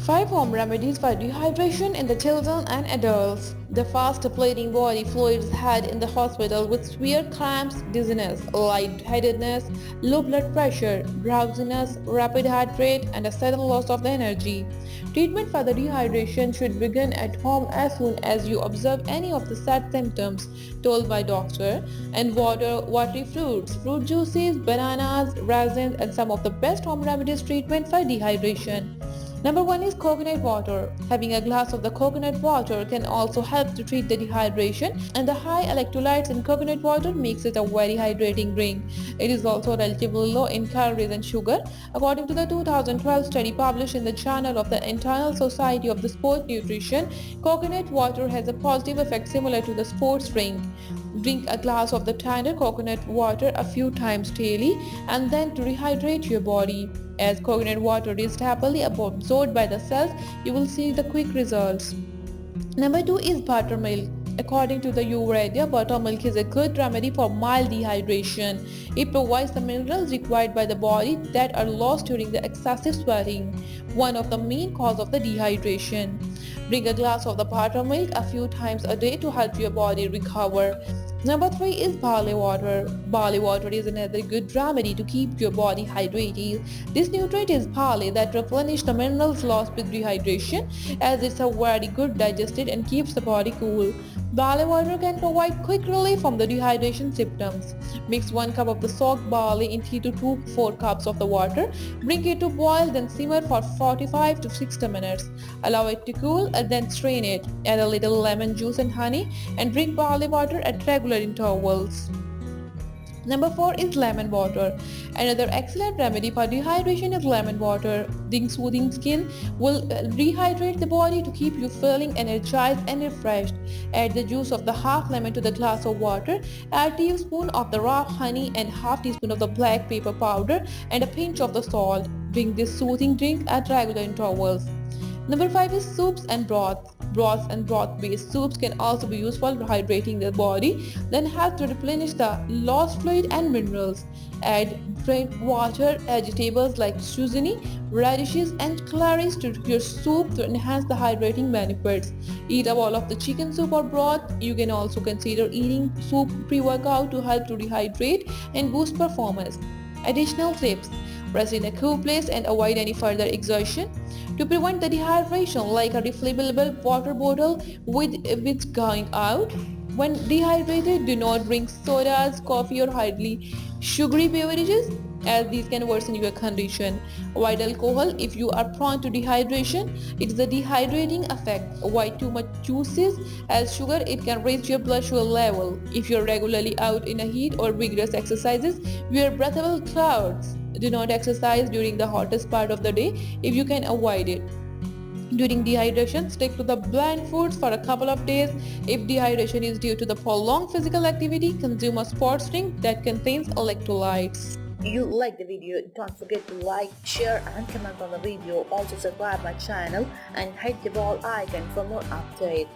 5 home remedies for dehydration in the children and adults. The fast depleting body fluids had in the hospital with severe cramps, dizziness, lightheadedness, low blood pressure, drowsiness, rapid heart rate, and a sudden loss of the energy. Treatment for the dehydration should begin at home as soon as you observe any of the sad symptoms told by doctor, and watery fruits, fruit juices, bananas, raisins, and some of the best home remedies treatment for dehydration. Number 1 is coconut water. Having a glass of the coconut water can also help to treat the dehydration, and the high electrolytes in coconut water makes it a very hydrating drink. It is also relatively low in calories and sugar. According to the 2012 study published in the Journal of the International Society of the Sport Nutrition, coconut water has a positive effect similar to the sports drink. Drink a glass of the tender coconut water a few times daily and then to rehydrate your body. As coconut water is rapidly absorbed by the cells, you will see the quick results. Number 2 is buttermilk. According to the Ayurveda, buttermilk is a good remedy for mild dehydration. It provides the minerals required by the body that are lost during the excessive sweating, one of the main cause of the dehydration. Drink a glass of the buttermilk a few times a day to help your body recover. Number 3 is barley water. Barley water is another good remedy to keep your body hydrated. This nutrient is barley that replenishes the minerals lost with dehydration, as it's a very good digested and keeps the body cool. Barley water can provide quick relief from the dehydration symptoms. Mix 1 cup of the soaked barley in 3 to 4 cups of the water. Bring it to boil, then simmer for 45 to 60 minutes. Allow it to cool and then strain it. Add a little lemon juice and honey and drink barley water at regular intervals. Number 4 is lemon water. Another excellent remedy for dehydration is lemon water. The soothing skin will rehydrate the body to keep you feeling energized and refreshed. Add the juice of the half lemon to the glass of water. Add a teaspoon of the raw honey and half teaspoon of the black pepper powder and a pinch of the salt. Drink this soothing drink at regular intervals. Number 5 is soups and broths. Broths and broth-based soups can also be useful for hydrating the body, then help to replenish the lost fluid and minerals. Add plain water, vegetables like zucchini, radishes, and clarice to your soup to enhance the hydrating benefits. Eat a bowl of the chicken soup or broth. You can also consider eating soup pre-workout to help to rehydrate and boost performance. Additional tips: rest in a cool place and avoid any further exertion. To prevent the dehydration, like a refillable water bottle with its going out. When dehydrated, do not drink sodas, coffee, or highly sugary beverages, as these can worsen your condition. Avoid alcohol if you are prone to dehydration. It is a dehydrating effect. Avoid too much juices, as sugar it can raise your blood sugar level. If you are regularly out in a heat or vigorous exercises, wear breathable clothes. Do not exercise during the hottest part of the day if you can avoid it. During dehydration, stick to the bland foods for a couple of days. If dehydration is due to the prolonged physical activity, consume a sports drink that contains electrolytes. You like the video, don't forget to like, share and comment on the video. Also subscribe my channel and hit the bell icon for more updates.